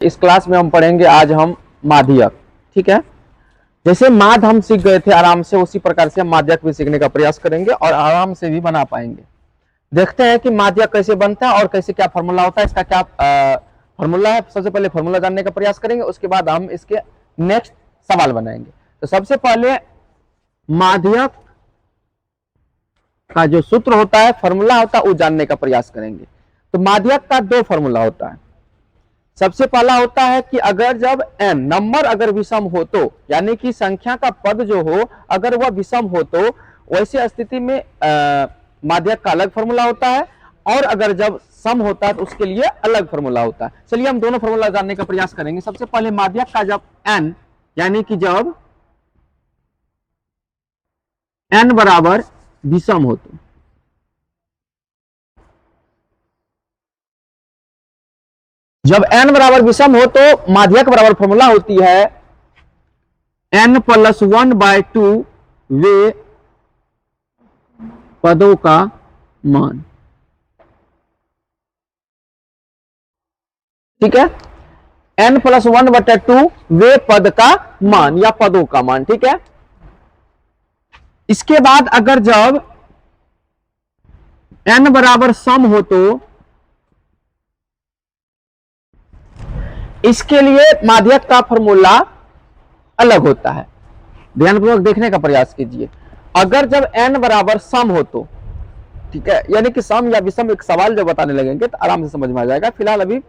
इस क्लास में हम पढ़ेंगे आज हम माध्यक। ठीक है, जैसे माध्य हम सीख गए थे आराम से, उसी प्रकार से हम माध्यक भी सीखने का प्रयास करेंगे और आराम से भी बना पाएंगे। देखते हैं कि माध्यक कैसे बनता है और कैसे क्या फॉर्मूला होता है, इसका क्या फॉर्मूला है। सबसे पहले फॉर्मूला जानने का प्रयास करेंगे, उसके बाद हम इसके नेक्स्ट सवाल बनाएंगे। तो सबसे पहले माध्यक का जो सूत्र होता है, फॉर्मूला होता है, वो जानने का प्रयास करेंगे। तो माध्यक का दो फॉर्मूला होता है। सबसे पहला होता है कि अगर जब n नंबर अगर विषम हो तो, यानी कि संख्या का पद जो हो अगर वह विषम हो तो वैसे स्थिति में माध्यक का अलग फॉर्मूला होता है, और अगर जब सम होता है तो उसके लिए अलग फॉर्मूला होता है। चलिए हम दोनों फॉर्मूला जानने का प्रयास करेंगे। सबसे पहले माध्यक का जब n, यानी कि जब n बराबर विषम हो तो, जब n बराबर विषम हो तो माध्यक बराबर फॉर्मूला होती है n+1/2 वे पदों का मान। ठीक है, n+1/2 वे पद का मान या पदों का मान। ठीक है, इसके बाद अगर जब n बराबर सम हो तो इसके लिए माध्यक का फॉर्मूला अलग होता है। ध्यानपूर्वक देखने का प्रयास कीजिए। अगर जब n बराबर सम हो तो, ठीक है, यानी कि सम या विषम, एक सवाल जब बताने लगेंगे तो आराम से समझ में आ जाएगा। फिलहाल अभी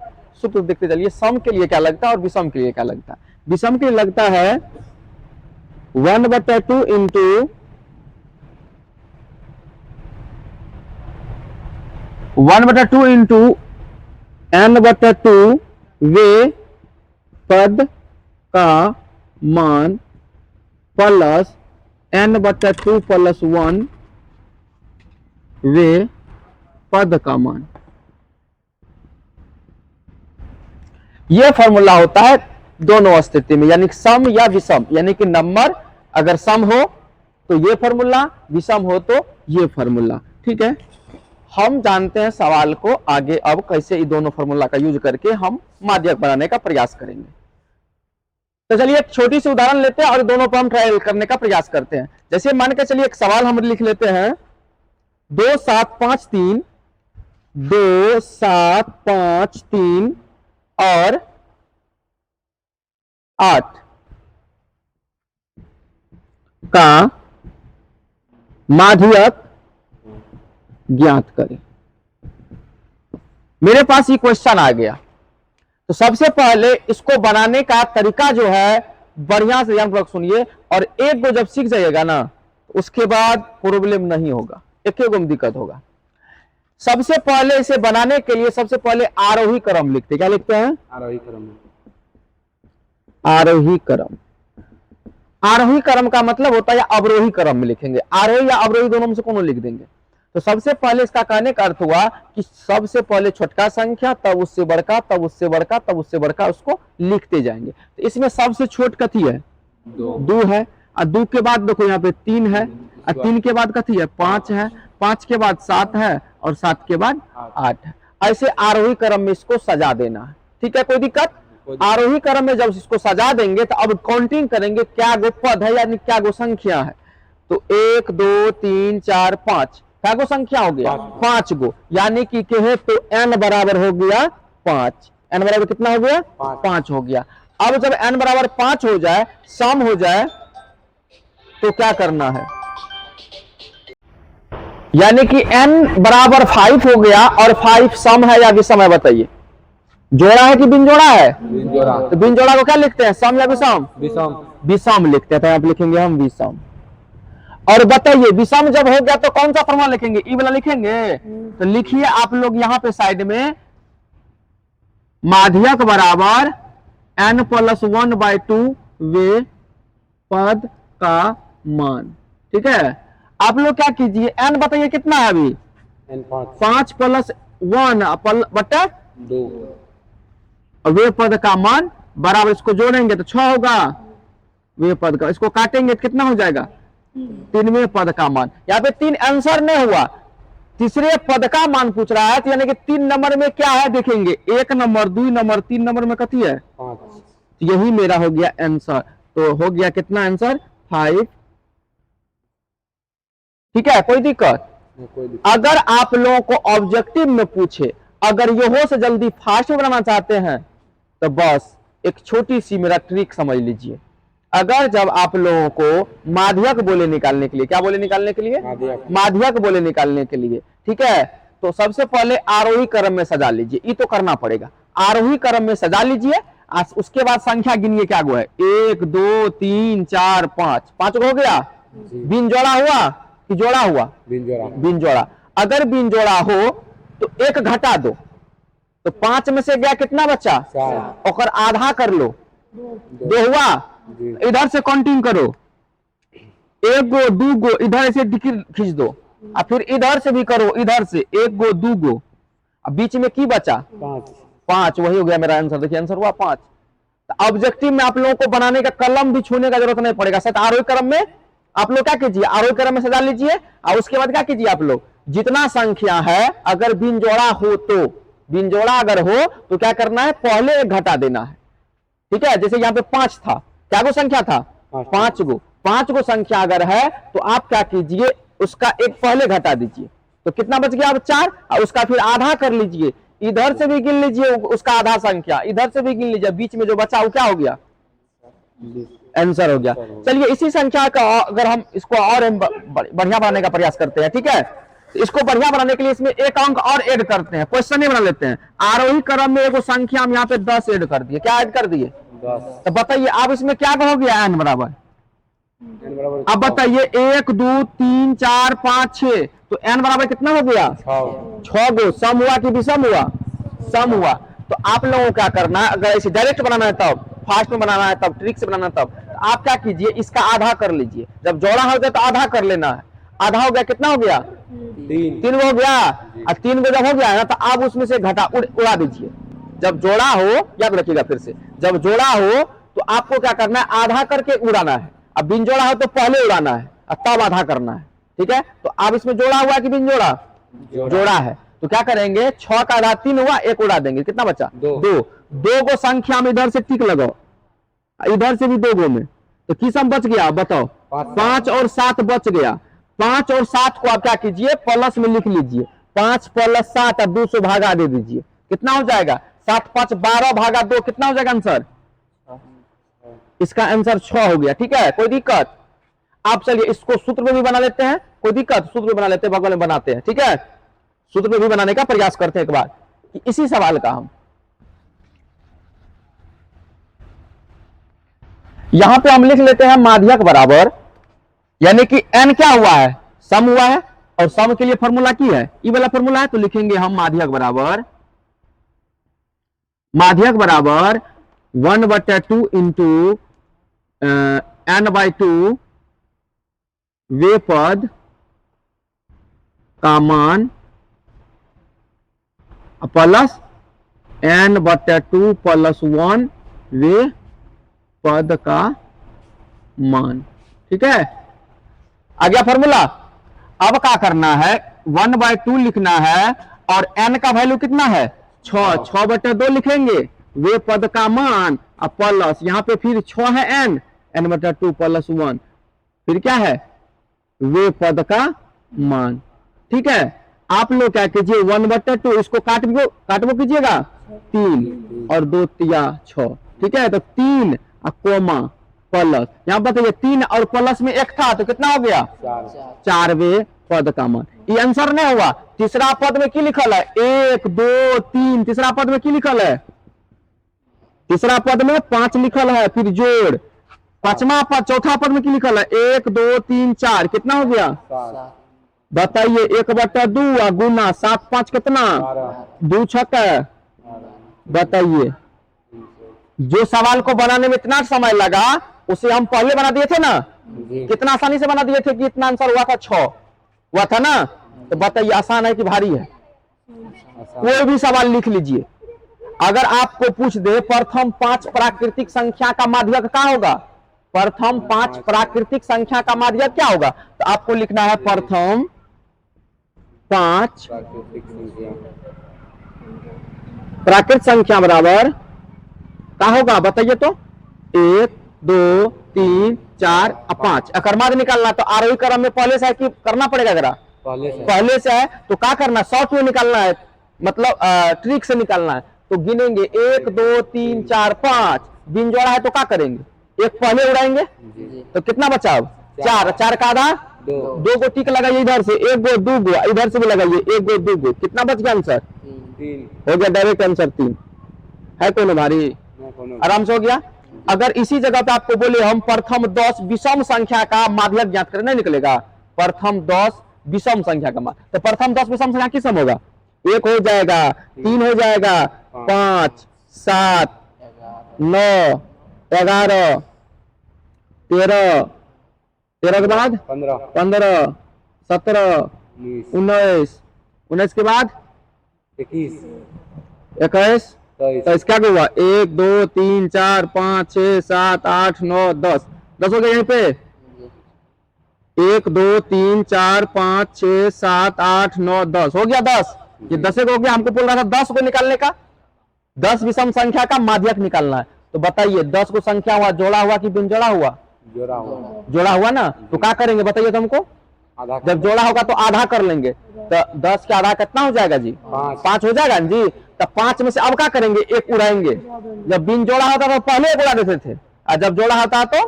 सूत्र देखते चलिए। सम के लिए क्या लगता है और विषम के लिए क्या लगता है। विषम के लिए लगता है 1/2 इंटू 1/2 इंटू n/2 वे पद का मान प्लस n/2 + 1 वे पद का मान। यह फॉर्मूला होता है दोनों स्थिति में, यानी सम या विषम, यानी कि नंबर अगर सम हो तो ये फॉर्मूला, विषम हो तो ये फॉर्मूला। ठीक है, हम जानते हैं सवाल को आगे अब कैसे ये दोनों फॉर्मूला का यूज करके हम माध्यक बनाने का प्रयास करेंगे। तो चलिए एक छोटी सी उदाहरण लेते हैं और दोनों पर हम ट्रायल करने का प्रयास करते हैं। जैसे मान के चलिए एक सवाल हम लिख लेते हैं 2 7 5 3, 2 7 5 3 और 8 का माध्यक ज्ञात करें। मेरे पास ये क्वेश्चन आ गया, तो सबसे पहले इसको बनाने का तरीका जो है बढ़िया से ध्यानपूर्वक सुनिए, और एक को जब सीख जाइएगा ना उसके बाद प्रॉब्लम नहीं होगा, एक एक दिक्कत होगा। सबसे पहले इसे बनाने के लिए सबसे पहले आरोही क्रम लिखते। क्या लिखते हैं? आरोही क्रम। आरोही क्रम। आरोही क्रम का मतलब होता है या अवरोही क्रम में लिखेंगे। आरोही या अवरोही दोनों में से कोनो लिख देंगे। तो सबसे पहले इसका कहने का अर्थ हुआ कि सबसे पहले छोटका संख्या, तब उससे बड़का, तब उससे बड़का, तब उससे बड़का, उसको लिखते जाएंगे। तो इसमें सबसे छोट कथी है? 2 है। और 2 के बाद देखो यहाँ पे 3 है, और 3 के बाद कथी है? 5 है, 5 के बाद 7 है, और 7 के बाद 8 है। ऐसे आरोही क्रम में इसको सजा देना है। ठीक है, कोई दिक्कत? आरोही क्रम में जब इसको सजा देंगे तो अब काउंटिंग करेंगे क्या गो पद है, यानी क्या गो संख्या है। तो 1 2 3 4 5 क्या गो संख्या हो गया? 5 गो, यानी कि कहे तो n बराबर हो गया 5। n बराबर कितना हो गया? 5 हो गया। अब जब n बराबर 5 हो जाए, सम हो जाए, तो क्या करना है? यानी कि n बराबर 5 हो गया, और 5 सम है या विषम है बताइए? जोड़ा है कि बिन जोड़ा है? बिन जोड़ा। तो बिन जोड़ा को क्या लिखते हैं? सम या विषम? विषम। विषम लिखते हैं। तो आप लिखेंगे हम विषम। और बताइए विषम जब हो गया तो कौन सा फॉर्मूला लिखेंगे? ई वाला लिखेंगे। तो लिखिए आप लोग यहाँ पे साइड में माध्यक बराबर n+1/2 वे पद का मान। ठीक है, आप लोग क्या कीजिए, n बताइए कितना है अभी? 5 + 1 बटा 2, और वे पद का मान बराबर, इसको जोड़ेंगे तो 6 होगा वे पद का, इसको काटेंगे तो कितना हो जाएगा? 3वें पद का मान। यहाँ पे 3 आंसर नहीं हुआ, तीसरे पद का मान पूछ रहा है, तो यानी कि 3 नंबर में क्या है देखेंगे, 1 नंबर 2 नंबर 3 नंबर में कथी है 5। यही मेरा हो गया आंसर। तो हो गया कितना आंसर 5। ठीक है, कोई दिक्कत? अगर आप लोगों को ऑब्जेक्टिव में पूछे, अगर यो से जल्दी फास्ट बनाना चाहते हैं तो बस एक छोटी सी मेरा ट्रिक समझ लीजिए। अगर जब आप लोगों को माध्यक बोले निकालने के लिए, क्या बोले निकालने के लिए, माध्यक बोले निकालने के लिए, ठीक है, तो सबसे पहले आरोही क्रम में सजा लीजिए। ये तो करना पड़ेगा, आरोही क्रम में सजा लीजिए। उसके बाद संख्या गिनिए क्या गो है, 1 2 3 4 5, 5 हो गया। बिन जोड़ा हुआ कि जोड़ा हुआ, बिन जोड़ा। अगर बिन जोड़ा हो तो 1 घटा दो, तो 5 में से गया कितना बचा, और आधा कर लो, 2 हुआ। इधर से काउंटिंग करो, 1 गो 2 गो, इधर से खींच दो, और फिर इधर से भी करो, इधर से 1 गो 2 गो, अब बीच में की बचा 5। वही हो गया मेरा आंसर। देखिए आंसर हुआ 5। तो ऑब्जेक्टिव में आप लोगों को बनाने का कलम भी छूने का जरूरत नहीं पड़ेगा। सर आरोही क्रम में आप लोग क्या कीजिए, आरोही क्रम में सजा लीजिए, और उसके बाद क्या कीजिए, आप लोग जितना संख्या है अगर बिन जोड़ा हो तो, बिन जोड़ा अगर हो तो क्या करना है, पहले 1 घटा देना है। ठीक है, जैसे यहाँ पे 5 था, क्या गो संख्या था 5 गो, 5 गो संख्या अगर है तो आप क्या कीजिए, उसका 1 पहले घटा दीजिए, तो कितना बच गया अब 4, और उसका फिर आधा कर लीजिए, इधर से भी गिन लीजिए उसका आधा संख्या, इधर से भी गिन लीजिए, बीच में जो बचा वो क्या हो गया, आंसर हो गया। चलिए इसी संख्या का अगर हम इसको और बढ़िया बनाने का प्रयास करते हैं, ठीक है, इसको बढ़िया बनाने के लिए इसमें 1 अंक और ऐड करते हैं, क्वेश्चन ही बना लेते हैं। आरोही क्रम में एक संख्या हम यहाँ पे 10 ऐड कर दिए, क्या ऐड कर दिए 10। तो बताइए अब इसमें क्या हो गया, n बराबर, अब बताइए 1 2 3 4 5 6, तो n बराबर कितना हो गया 6 गो। सम हुआ कि विषम हुआ, सम हुआ। तो आप लोगों को क्या करना है, अगर इसे डायरेक्ट बनाना है तब, फास्ट में बनाना है तब, ट्रिक से बनाना है तब, तो आप क्या कीजिए, इसका आधा कर लीजिए। जब जोड़ा हो गया तो आधा कर लेना है, आधा हो गया कितना हो गया 3 हो गया, और 3 गो जब हो गया ना तो आप उसमें से घटा उड़ा दीजिए। जब जोड़ा हो, याद रखिएगा फिर से, जब जोड़ा हो तो आपको क्या करना है, आधा करके उड़ाना है। अब बिन जोड़ा हो तो पहले उड़ाना है और तब आधा करना है। ठीक है, तो आप इसमें जोड़ा हुआ कि बिन जोड़ा, जोड़ा है, तो क्या करेंगे 6 का आधा 3 हुआ, 1 उड़ा देंगे, कितना बचा 2 गो संख्या में इधर से टिक लगाओ, इधर से भी 2 गो में, तो की सम बच गया बताओ 5 और 7 बच गया। 5 और 7 को आप क्या कीजिए, प्लस में लिख लीजिए, 5 + 7 और 200 भागा दे दीजिए, कितना हो जाएगा 7 5 12 भागा 2, कितना हो जाएगा आंसर, इसका आंसर 6 हो गया। ठीक है, कोई दिक्कत? आप चलिए इसको सूत्र में भी बना लेते हैं, कोई दिक्कत, सूत्र में बना लेते हैं, बगल में बनाते हैं। ठीक है, सूत्र में भी बनाने का प्रयास करते हैं एक बार, कि इसी सवाल का हम यहां पे हम लिख लेते हैं माध्यक बराबर, यानी कि n क्या हुआ है, सम हुआ है, और सम के लिए फॉर्मूला की है, ये वाला फॉर्मूला है, तो लिखेंगे हम माध्यक बराबर, माध्यक बराबर 1/2 इंटू n/2 वे पद का मान प्लस n/2 + 1 वे पद का मान। ठीक है, आ गया फॉर्मूला। अब क्या करना है, 1/2 लिखना है, और n का वैल्यू कितना है 6, 6/2 लिखेंगे, वे पद का मान, और प्लस यहाँ पे फिर 6 है n/2 + 1, फिर क्या है वे पद का मान। ठीक है, आप लोग क्या कीजिए 1/2 इसको काटबो कीजिएगा 3 और 2 तिया 6। ठीक है, तो 3 और कोमा प्लस, यहाँ बताइए 3 और प्लस में 1 था तो कितना हो गया 4वें पद का मान। ये आंसर नहीं हुआ। तीसरा पद में की लिखल है 1 2 3, तीसरा पद में की लिखल है, तीसरा पद में 5 लिखल है, फिर जोड़, पांचवा पद, चौथा पद में की लिखल है 1 2 3 4, कितना हो गया बताइए 1/2 गुना 7 5 कितना 2 6, बताइए जो सवाल को बनाने में इतना समय लगा उसे हम पहले बना दिए थे ना, कितना आसानी से बना दिए थे कि इतना आंसर हुआ था 6 हुआ था ना। तो बताइए आसान है कि भारी है? कोई भी सवाल लिख लीजिए, अगर आपको पूछ दे प्रथम 5 प्राकृतिक संख्या का माध्यक क्या होगा, प्रथम 5 प्राकृतिक संख्या का माध्यक क्या होगा, तो आपको लिखना है प्रथम 5 प्राकृतिक संख्या प्राकृत संख्या बराबर क्या होगा बताइए तो 1 2 3 4 और 5 अकर्माद निकालना तो आरोही क्रम में पहले से है कि करना पड़ेगा जरा पहले से है तो क्या करना शॉर्ट में निकालना है मतलब ट्रिक से निकालना है तो गिनेंगे 1 2 3 4 5 बिन जोड़ा है तो क्या करेंगे एक पहले उड़ाएंगे तो कितना बचा अब 4 4 का आधा 2 को टिक लगाइए इधर से 1 गो 2 गो इधर से भी लगाइए 1 गो 2 गो कितना बच गया आंसर 3 हो गया डायरेक्ट आंसर 3 है कौन भारी आराम से हो गया अगर इसी जगह पे आपको बोले हम प्रथम 10 विषम संख्या का माध्यक ज्ञात करें नहीं निकलेगा प्रथम 10 विषम संख्या का तो प्रथम 10 विषम संख्या किस होगा 1 हो जाएगा 3 हो जाएगा 5 7 9 11 13 13 के बाद 15 17 19 19 के बाद 21 तो इसका क्या हुआ 1 2 3 4 5 6 7 8 9 10 10 हो गया यहीं पे 1 2 3 4 5 6 7 8 9 10 हो गया 10 ये 10 हो गया हमको बोल रहा था 10 को निकालने का 10 विषम संख्या का माध्यक निकालना है तो बताइए 10 को संख्या हुआ जोड़ा हुआ कि बिन जोड़ा हुआ जोड़ा हुआ ना तो क्या करेंगे बताइए तुमको जब जोड़ा होगा तो आधा कर लेंगे तो 10 का आधा कितना हो जाएगा जी 5 हो जाएगा जी तो 5 में से अब क्या करेंगे एक उड़ाएंगे जब बिन जोड़ा होता तो पहले एक उड़ा देते थे और जब जोड़ा होता तो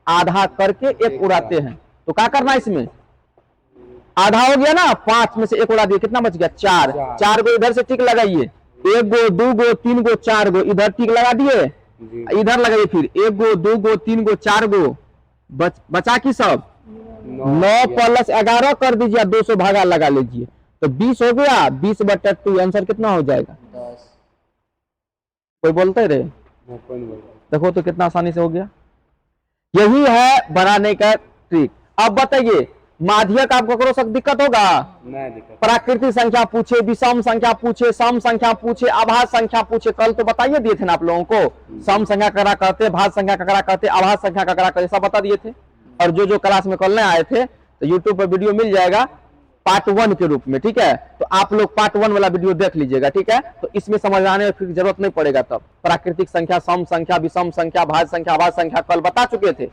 आधा करके एक उड़ाते हैं तो क्या करना इसमें आधा हो गया ना 5 में से एक उड़ा दिए कितना बच गया 4 4 को इधर से टिक लगाइए 1 गो 2 गो 3 गो 4 गो इधर टिक लगा दिए इधर लगाइए फिर 1 गो 2 गो 3 गो 4 गो बचा की सब 9 प्लस 11 कर दीजिए 200 भागा लगा लीजिए तो 20 हो गया 20 बटा 2 आंसर कितना हो जाएगा 10 कोई बोलते रहे देखो तो कितना आसानी से हो गया यही है बनाने का ट्रिक अब बताइए माध्यक आपको करो सब दिक्कत होगा प्राकृतिक संख्या पूछे विषम संख्या पूछे सम संख्या पूछे आभास संख्या पूछे कल तो बताइए दिए थे ना आप लोगों को सम संख्या करा करते भाज संख्या का करा करते आभास संख्या का करा करते सब बता दिए थे और जो क्लास में कल आए थे तो यूट्यूब पर वीडियो मिल जाएगा पार्ट 1 के रूप में ठीक है तो आप लोग पार्ट 1 वाला वीडियो देख लीजिएगा ठीक है तो इसमें समझ आने में फिर जरूरत नहीं पड़ेगा तब प्राकृतिक संख्या सम संख्या विषम संख्या भाज संख्या आभास संख्या कल बता चुके थे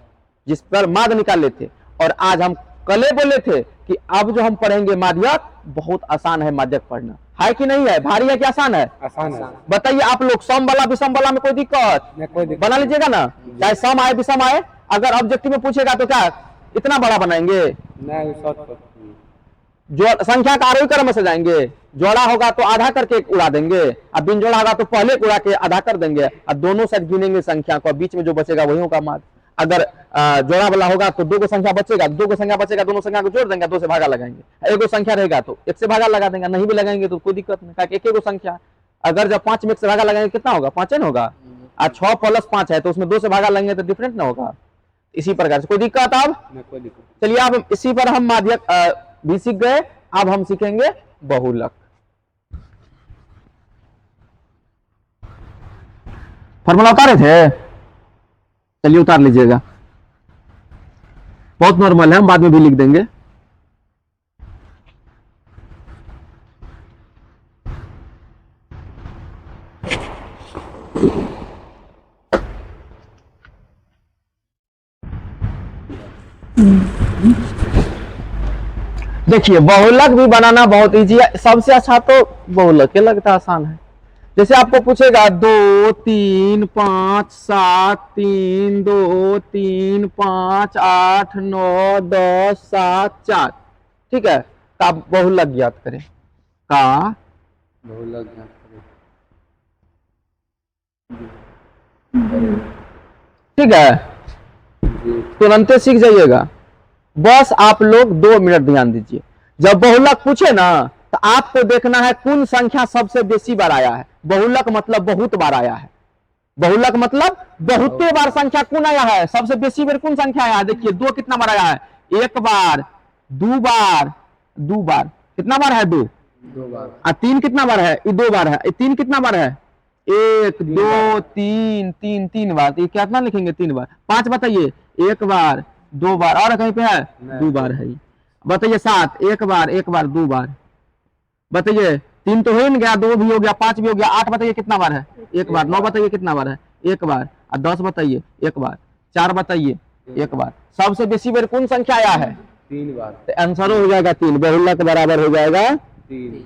जिस पर माद निकाल लेते और आज हम कले बोले थे कि अब जो हम पढ़ेंगे माध्यक बहुत आसान है माध्यक पढ़ना है कि नहीं है भारी है कि आसान है बताइए आप लोग सम वाला विषम वाला में कोई दिक्कत बना लीजिएगा ना चाहे सम आए विषम आए अगर ऑब्जेक्टिव में पूछेगा तो क्या इतना बड़ा बनाएंगे जो संख्या का आरोही क्रम से जाएंगे जोड़ा होगा तो आधा करके उड़ा देंगे अब बिन जोड़ा होगा तो पहले उड़ा के आधा कर देंगे और दोनों साइड गिनेंगे संख्या को बीच में जो बचेगा वही होगा माद अगर जोड़ा वाला होगा तो 2 को संख्या बचेगा 2 को संख्या बचेगा दोनों संख्या को जोड़ देंगे 2 से भागा लगाएंगे 1 संख्या रहेगा तो 1 से भागा लगा देंगे नहीं भी लगाएंगे तो कोई दिक्कत नहीं क्योंकि 1 संख्या अगर जब 5 में 1 से भागा लगाएंगे कितना होगा 5 होगा और 6 + 5 है तो उसमें 2 से भागा लगेंगे तो डिफरेंट ना होगा इसी प्रकार से कोई दिक्कत अब चलिए अब इसी पर हम माध्यक भी सीख गए अब हम सीखेंगे बहुलक फॉर्मूला उतारे थे चलिए उतार लीजिएगा बहुत नॉर्मल है हम बाद में भी लिख देंगे देखिए बहुलक भी बनाना बहुत इजी है सबसे अच्छा तो बहुलक के लगता आसान है जैसे आपको पूछेगा 2 3 5 7 3 2 3 5 8 9 10 7 4 ठीक है तो आप बहुलक ज्ञात करें का बहुलक ज्ञात करें ठीक है तुरंत सीख जाइएगा बस आप लोग 2 मिनट ध्यान दीजिए जब बहुलक पूछे ना तो आपको देखना है कौन संख्या सबसे बेसी बार आया है बहुलक मतलब बहुत बार आया है बहुलक मतलब बहुते बार संख्या कौन आया है सबसे बेसी बार कौन संख्या आया है देखिए 2 कितना बार आया है 1 बार 2 बार 2 बार कितना बार है 2 बार 3 कितना बार है 2 बार है 3 कितना बार है 1 2 3 3 3 बार तो ये कितना लिखेंगे 3 बार 5 बताइए 1 बार 2 बार और कहीं पे है 2 बार है बताइए 7 1 बार 2 बार बताइए, 3 तो हो ही नहीं गया, 2 भी हो गया, 5 भी हो गया, 8 बताइए कितना बार है? एक बार। 9 बताइए कितना बार है? एक बार। और 10 बताइए? एक बार। 4 बताइए? एक बार। सबसे बेसी बार कौन संख्या आया है? 3 बार। तो आंसर हो जाएगा 3, बहुलक के बराबर हो जाएगा 3।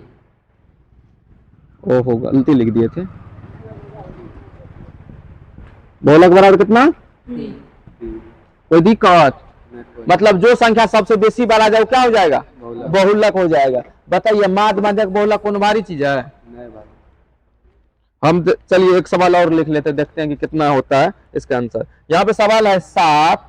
ओहो, गलती लिख दिए थे। बहुलक बराबर कितना? 3। कोई दिक्कत? नहीं कोई। मतलब जो संख्या सबसे बेसी बार आ जाए वो क्या हो जाएगा? बहुलक। बहुलक हो जाएगा। बताइए, माध्य माध्यक बहुलक कौन भारी चीज है? नहीं बात। चलिए एक सवाल और लिख लेते, देखते हैं कि कितना होता है इसका आंसर। यहाँ पे सवाल है 7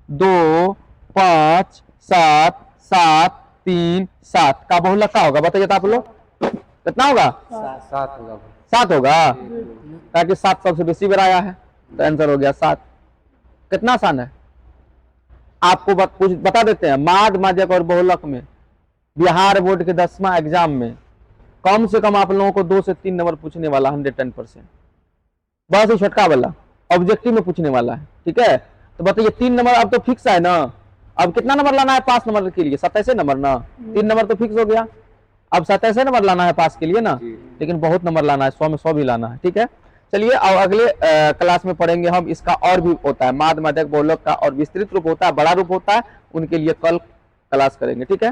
2 5 7 7 3 7 का बहुलक क्या होगा? बताइए तो आप लोग, कितना होगा? 7 होगा। 7 होगा, ताकि 7 सबसे बेसी बार आया है, तो आंसर हो गया 7। कितना आसान है। आपको कुछ बता देते हैं, माध्य माध्यक और बहुलक में बिहार बोर्ड के 10वां एग्जाम में कम से कम आप लोगों को 2 से 3 नंबर पूछने वाला, 110%। बस ये छोटका वाला ऑब्जेक्टिव में पूछने वाला है, ठीक है। तो बताइए 3 नंबर अब तो फिक्स है ना। अब कितना नंबर लाना है पास नंबर के लिए? 27 नंबर ना। 3 नंबर तो फिक्स हो गया। अब 27 नंबर लाना है पास के लिए ना, लेकिन बहुत नंबर लाना है, 100 में 100 भी लाना है, ठीक है। चलिए अब अगले क्लास में पढ़ेंगे हम, इसका और भी होता है माध्य माध्यक बहुलक का, और विस्तृत रूप होता है, बड़ा रूप होता है, उनके लिए कल क्लास करेंगे, ठीक है।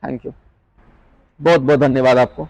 थैंक यू, बहुत बहुत धन्यवाद आपको।